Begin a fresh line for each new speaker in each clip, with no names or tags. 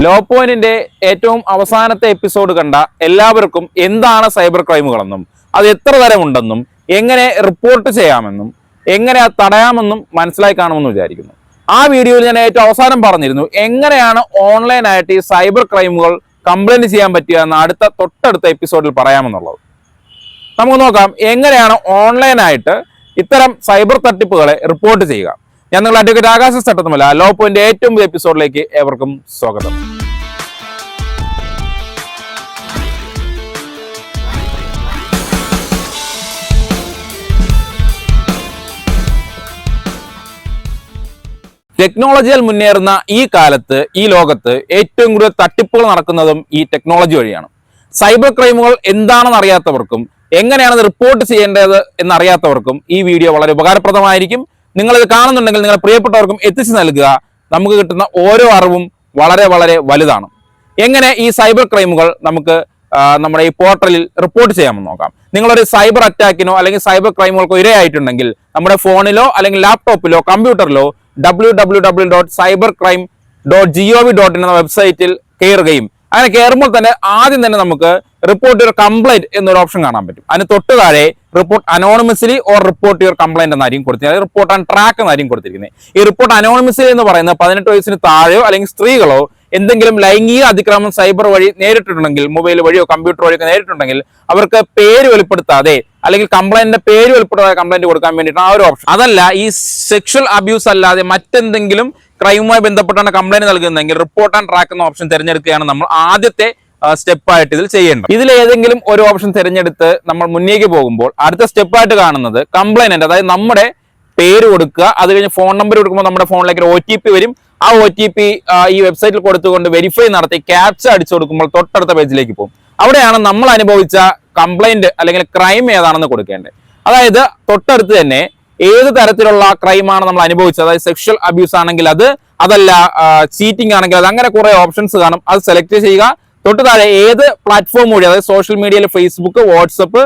Law പോയിന്റിന്റെ ഏറ്റവും അവസാനത്തെ എപ്പിസോഡ് കണ്ട എല്ലാവർക്കും എന്താണ് സൈബർ ക്രൈമുകളെന്നും അത് എത്ര തരമുണ്ടെന്നും എങ്ങനെ റിപ്പോർട്ട് ചെയ്യാമെന്നും എങ്ങനെ അത് തടയാമെന്നും മനസ്സിലായി കാണുമെന്ന് വിചാരിക്കുന്നു. ആ വീഡിയോയിൽ ഞാൻ ഏറ്റവും അവസാനം പറഞ്ഞിരുന്നു എങ്ങനെയാണ് ഓൺലൈനായിട്ട് ഈ സൈബർ ക്രൈമുകൾ കംപ്ലൈന്റ് ചെയ്യാൻ പറ്റുക എന്ന് തൊട്ടടുത്ത എപ്പിസോഡിൽ പറയാമെന്നുള്ളത്. നമുക്ക് നോക്കാം എങ്ങനെയാണ് ഓൺലൈനായിട്ട് ഇത്തരം സൈബർ തട്ടിപ്പുകളെ റിപ്പോർട്ട് ചെയ്യുക. ഞാൻ നിങ്ങൾ അഡ്വക്കേറ്റ് ആകാശ സട്ടത്തുമല്ല. ലോ പോയിന്റ് ഏറ്റവും പുതിയ എപ്പിസോഡിലേക്ക് ഏവർക്കും സ്വാഗതം. ടെക്നോളജിയിൽ മുന്നേറുന്ന ഈ കാലത്ത് ഈ ലോകത്ത് ഏറ്റവും കൂടുതൽ തട്ടിപ്പുകൾ നടക്കുന്നതും ഈ ടെക്നോളജി വഴിയാണ്. സൈബർ ക്രൈമുകൾ എന്താണെന്ന് അറിയാത്തവർക്കും എങ്ങനെയാണ് റിപ്പോർട്ട് ചെയ്യേണ്ടത് എന്നറിയാത്തവർക്കും ഈ വീഡിയോ വളരെ ഉപകാരപ്രദമായിരിക്കും. നിങ്ങളിത് കാണുന്നുണ്ടെങ്കിൽ നിങ്ങളുടെ പ്രിയപ്പെട്ടവർക്കും എത്തിച്ചു നൽകുക. നമുക്ക് കിട്ടുന്ന ഓരോ അറിവും വളരെ വളരെ വലുതാണ്. എങ്ങനെ ഈ സൈബർ ക്രൈമുകൾ നമുക്ക് നമ്മുടെ ഈ പോർട്ടലിൽ റിപ്പോർട്ട് ചെയ്യാമെന്ന് നോക്കാം. നിങ്ങളൊരു സൈബർ അറ്റാക്കിനോ അല്ലെങ്കിൽ സൈബർ ക്രൈമുകൾക്കോ ഇരയായിട്ടുണ്ടെങ്കിൽ നമ്മുടെ ഫോണിലോ അല്ലെങ്കിൽ ലാപ്ടോപ്പിലോ കമ്പ്യൂട്ടറിലോ www.cybercrime.gov.in എന്ന വെബ്സൈറ്റിൽ കയറുകയും അങ്ങനെ കയറുമ്പോൾ തന്നെ ആദ്യം തന്നെ നമുക്ക് റിപ്പോർട്ട് യുവർ കംപ്ലൈന്റ് എന്നൊരു ഓപ്ഷൻ കാണാൻ പറ്റും. അതിന് തൊട്ട് താഴെ report anonymously or report your complaint എന്നായിരിക്കും കൊടുത്തിരിക്കുന്നത്. റിപ്പോർട്ട് ആൻഡ് ട്രാക്ക് എന്നായിരിക്കും കൊടുത്തിരിക്കുന്നത്. ഈ റിപ്പോർട്ട് അനോണിമസ്ലി എന്ന് പറയുന്നത് 18 വയസ്സിന് താഴെയോ അല്ലെങ്കിൽ സ്ത്രീകളോ എന്തെങ്കിലും ലൈംഗിക അതിക്രമം സൈബർ വഴി നേരിട്ടിട്ടുണ്ടെങ്കിൽ, മൊബൈൽ വഴിയോ കമ്പ്യൂട്ടർ വഴിയോ നേരിട്ടുണ്ടെങ്കിൽ അവർക്ക് പേര് വെളിപ്പെടുത്താതെ അല്ലെങ്കിൽ കംപ്ലൈന്റിന്റെ പേര് വെളിപ്പെടുത്താതെ കംപ്ലൈന്റ് കൊടുക്കാൻ വേണ്ടിയിട്ടാണ് ആ ഒരു ഓപ്ഷൻ. അതല്ല ഈ സെക്ഷൽ അബ്യൂസ് അല്ലാതെ മറ്റെന്തെങ്കിലും ക്രൈമുമായി ബന്ധപ്പെട്ടാണ് കംപ്ലൈന്റ് നൽകുന്നതെങ്കിൽ റിപ്പോർട്ട് ആൻഡ് ട്രാക്ക് എന്ന ഓപ്ഷൻ തിരഞ്ഞെടുക്കുകയാണ് നമ്മൾ ആദ്യത്തെ സ്റ്റെപ്പായിട്ട് ഇതിൽ ചെയ്യേണ്ടത്. ഇതിൽ ഏതെങ്കിലും ഒരു ഓപ്ഷൻ തിരഞ്ഞെടുത്ത് നമ്മൾ മുന്നേക്ക് പോകുമ്പോൾ അടുത്ത സ്റ്റെപ്പായിട്ട് കാണുന്നത് കംപ്ലൈനന്റ്, അതായത് നമ്മുടെ പേര് കൊടുക്കുക. അത് കഴിഞ്ഞ് ഫോൺ നമ്പർ കൊടുക്കുമ്പോൾ നമ്മുടെ ഫോണിലേക്ക് ഒരു OTP വരും. ആ OTP ഈ വെബ്സൈറ്റിൽ കൊടുത്തുകൊണ്ട് വെരിഫൈ നടത്തി ക്യാപ്ച അടിച്ചു കൊടുക്കുമ്പോൾ തൊട്ടടുത്ത പേജിലേക്ക് പോകും. അവിടെയാണ് നമ്മൾ അനുഭവിച്ച കംപ്ലൈന്റ് അല്ലെങ്കിൽ ക്രൈം ഏതാണെന്ന് കൊടുക്കേണ്ടത്. അതായത് തൊട്ടടുത്ത് തന്നെ ഏത് തരത്തിലുള്ള ക്രൈമാണ് നമ്മൾ അനുഭവിച്ചത്, അതായത് സെക്ഷൽ അബ്യൂസ് ആണെങ്കിൽ അത്, അതല്ല ചീറ്റിംഗ് ആണെങ്കിൽ അത്, അങ്ങനെ കുറെ ഓപ്ഷൻസ് കാണും. അത് സെലക്ട് ചെയ്യുക. തൊട്ട് താഴെ ഏത് പ്ലാറ്റ്ഫോം വഴി, അതായത് സോഷ്യൽ മീഡിയയിൽ ഫേസ്ബുക്ക്, വാട്സപ്പ്,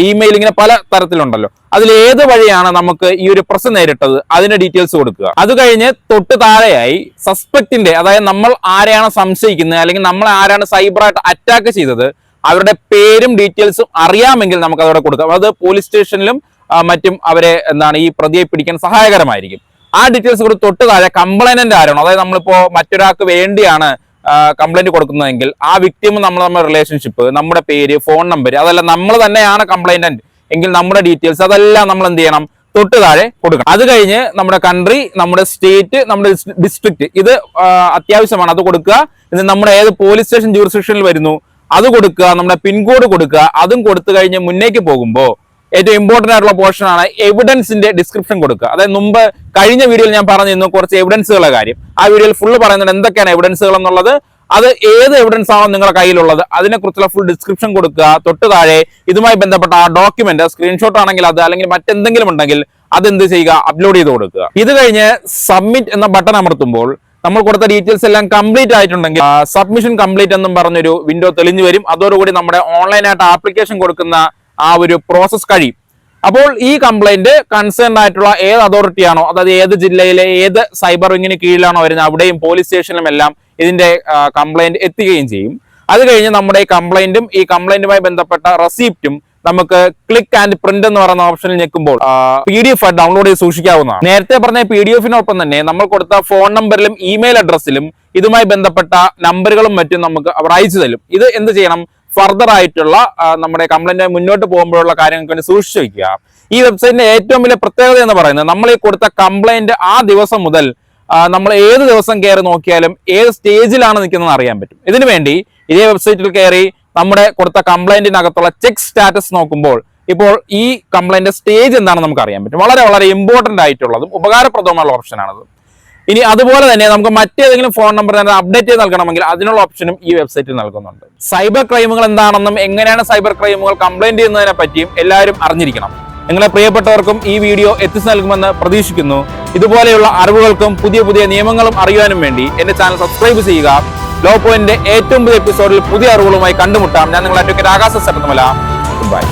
ഇമെയിൽ, ഇങ്ങനെ പല തരത്തിലുണ്ടല്ലോ, അതിൽ ഏത് വഴിയാണ് നമുക്ക് ഈ ഒരു പ്രശ്നം നേരിട്ടത് അതിന്റെ ഡീറ്റെയിൽസ് കൊടുക്കുക. അത് കഴിഞ്ഞ് തൊട്ട് താഴെയായി സസ്പെക്റ്റിന്റെ, അതായത് നമ്മൾ ആരെയാണ് സംശയിക്കുന്നത് അല്ലെങ്കിൽ നമ്മൾ ആരാണ് സൈബറായിട്ട് അറ്റാക്ക് ചെയ്തത് അവരുടെ പേരും ഡീറ്റെയിൽസും അറിയാമെങ്കിൽ നമുക്ക് അതോടെ കൊടുക്കാം. അത് പോലീസ് സ്റ്റേഷനിലും മറ്റും അവരെ ഈ പ്രതിയെ പിടിക്കാൻ സഹായകരമായിരിക്കും. ആ ഡീറ്റെയിൽസ് കൂടി തൊട്ട് താഴെ കംപ്ലൈനന്റ് ആരാണോ, അതായത് നമ്മളിപ്പോ മറ്റൊരാൾക്ക് വേണ്ടിയാണ് കംപ്ലൈന്റ് കൊടുക്കുന്നതെങ്കിൽ ആ വിക്ടിമും നമ്മുടെ റിലേഷൻഷിപ്പ്, നമ്മുടെ പേര്, ഫോൺ നമ്പർ, അതല്ല നമ്മൾ തന്നെയാണ് കംപ്ലൈനന്റ് എങ്കിൽ നമ്മുടെ ഡീറ്റെയിൽസ് അതെല്ലാം നമ്മൾ എന്ത് ചെയ്യണം, തൊട്ട് താഴെ കൊടുക്കണം. അത് കഴിഞ്ഞ് നമ്മുടെ കൺട്രി, നമ്മുടെ സ്റ്റേറ്റ്, നമ്മുടെ ഡിസ്ട്രിക്ട്, ഇത് അത്യാവശ്യമാണ്, അത് കൊടുക്കുക. ഇത് നമ്മുടെ ഏത് പോലീസ് സ്റ്റേഷൻ ജൂറിസ്ഡിക്ഷനിൽ വരുന്നു അത് കൊടുക്കുക. നമ്മുടെ പിൻകോഡ് കൊടുക്കുക. അതും കൊടുത്തു കഴിഞ്ഞ് മുന്നേക്ക് പോകുമ്പോൾ ഏറ്റവും ഇമ്പോർട്ടന്റ് ആയിട്ടുള്ള പോർഷൻ ആണ് എവിഡൻസിന്റെ ഡിസ്ക്രിപ്ഷൻ കൊടുക്കുക. അതായത് മുമ്പ് കഴിഞ്ഞ വീഡിയോയിൽ ഞാൻ പറഞ്ഞിരുന്നു കുറച്ച് എവിഡൻസുകളുടെ കാര്യം. ആ വീഡിയോയിൽ ഫുള്ള് പറയുന്നുണ്ട് എന്തൊക്കെയാണ് എവിഡൻസുകൾ എന്നുള്ളത്. അത് ഏത് എവിഡൻസ് ആണോ നിങ്ങളുടെ കയ്യിലുള്ളത് അതിനെക്കുറിച്ചുള്ള ഫുൾ ഡിസ്ക്രിപ്ഷൻ കൊടുക്കുക. തൊട്ട് താഴെ ഇതുമായി ബന്ധപ്പെട്ട ആ ഡോക്യുമെന്റ്, സ്ക്രീൻഷോട്ട് ആണെങ്കിൽ അത്, അല്ലെങ്കിൽ മറ്റെന്തെങ്കിലും ഉണ്ടെങ്കിൽ അതെന്ത് ചെയ്യുക, അപ്ലോഡ് ചെയ്ത് കൊടുക്കുക. ഇത് കഴിഞ്ഞ് സബ്മിറ്റ് എന്ന ബട്ടൺ അമർത്തുമ്പോൾ നമ്മൾ കൊടുത്ത ഡീറ്റെയിൽസ് എല്ലാം കംപ്ലീറ്റ് ആയിട്ടുണ്ടെങ്കിൽ സബ്മിഷൻ കംപ്ലീറ്റ് എന്നും പറഞ്ഞൊരു വിൻഡോ തെളിഞ്ഞു വരും. അതോടുകൂടി നമ്മുടെ ഓൺലൈനായിട്ട് ആപ്ലിക്കേഷൻ കൊടുക്കുന്ന ആ ഒരു പ്രോസസ് കഴിയും. അപ്പോൾ ഈ കംപ്ലൈന്റ് കൺസേൺ ആയിട്ടുള്ള ഏത് അതോറിറ്റിയാണോ, അതായത് ഏത് ജില്ലയിലെ ഏത് സൈബർ വിങ്ങിന് കീഴിലാണോ വരുന്നത് അവിടെയും പോലീസ് സ്റ്റേഷനിലും എല്ലാം ഇതിന്റെ കംപ്ലൈന്റ് എത്തുകയും ചെയ്യും. അത് കഴിഞ്ഞ് നമ്മുടെ ഈ കംപ്ലൈന്റും ഈ കംപ്ലൈന്റുമായി ബന്ധപ്പെട്ട റെസിപ്റ്റും നമുക്ക് ക്ലിക്ക് ആൻഡ് പ്രിന്റ് എന്ന് പറയുന്ന ഓപ്ഷനിൽ ഞെക്കുമ്പോൾ PDF ഡൗൺലോഡ് ചെയ്ത് സൂക്ഷിക്കാവുന്നതാണ്. നേരത്തെ പറഞ്ഞ PDF-നൊപ്പം തന്നെ നമ്മൾ കൊടുത്ത ഫോൺ നമ്പറിലും ഇമെയിൽ അഡ്രസ്സിലും ഇതുമായി ബന്ധപ്പെട്ട നമ്പറുകളും മറ്റും നമുക്ക് അവർ അയച്ചു തരും. ഇത് എന്ത് ചെയ്യണം, ഫർദർ ആയിട്ടുള്ള നമ്മുടെ കംപ്ലൈന്റ് മുന്നോട്ട് പോകുമ്പോഴുള്ള കാര്യങ്ങൾക്ക് വേണ്ടി സൂക്ഷിച്ചു വയ്ക്കുക. ഈ വെബ്സൈറ്റിന്റെ ഏറ്റവും വലിയ പ്രത്യേകത എന്ന് പറയുന്നത് നമ്മൾ ഈ കൊടുത്ത കംപ്ലൈന്റ് ആ ദിവസം മുതൽ നമ്മൾ ഏത് ദിവസം കയറി നോക്കിയാലും ഏത് സ്റ്റേജിലാണ് നിൽക്കുന്നത് അറിയാൻ പറ്റും. ഇതിനു വേണ്ടി ഇതേ വെബ്സൈറ്റിൽ കയറി നമ്മുടെ കൊടുത്ത കംപ്ലൈന്റിനകത്തുള്ള ചെക്ക് സ്റ്റാറ്റസ് നോക്കുമ്പോൾ ഇപ്പോൾ ഈ കംപ്ലൈന്റ് സ്റ്റേജ് എന്താണെന്ന് നമുക്ക് അറിയാൻ പറ്റും. വളരെ വളരെ ഇമ്പോർട്ടന്റ് ആയിട്ടുള്ളതും ഉപകാരപ്രദവുമുള്ള ഓപ്ഷനാണത്. ഇനി അതുപോലെ തന്നെ നമുക്ക് മറ്റേതെങ്കിലും ഫോൺ നമ്പർ അപ്ഡേറ്റ് ചെയ്ത് നൽകണമെങ്കിൽ അതിനുള്ള ഓപ്ഷനും ഈ വെബ്സൈറ്റിൽ നൽകുന്നുണ്ട്. സൈബർ ക്രൈമുകൾ എന്താണെന്നും എങ്ങനെയാണ് സൈബർ ക്രൈമുകൾ കംപ്ലൈന്റ് ചെയ്യുന്നതിനെ പറ്റിയും എല്ലാവരും അറിഞ്ഞിരിക്കണം. നിങ്ങളെ പ്രിയപ്പെട്ടവർക്കും ഈ വീഡിയോ എത്തിച്ചു നൽകുമെന്ന് പ്രതീക്ഷിക്കുന്നു. ഇതുപോലെയുള്ള അറിവുകൾക്കും പുതിയ പുതിയ നിയമങ്ങളും അറിയാനും വേണ്ടി എന്റെ ചാനൽ സബ്സ്ക്രൈബ് ചെയ്യുക. ലോ പോയിന്റിന്റെ ഏറ്റവും പുതിയ എപ്പിസോഡിൽ പുതിയ അറിവുകളുമായി കണ്ടുമുട്ടാം. ഞാൻ നിങ്ങളുടെ അഡ്വക്കേറ്റ് ആകാശ സട്ടത്തുമല. ബൈ.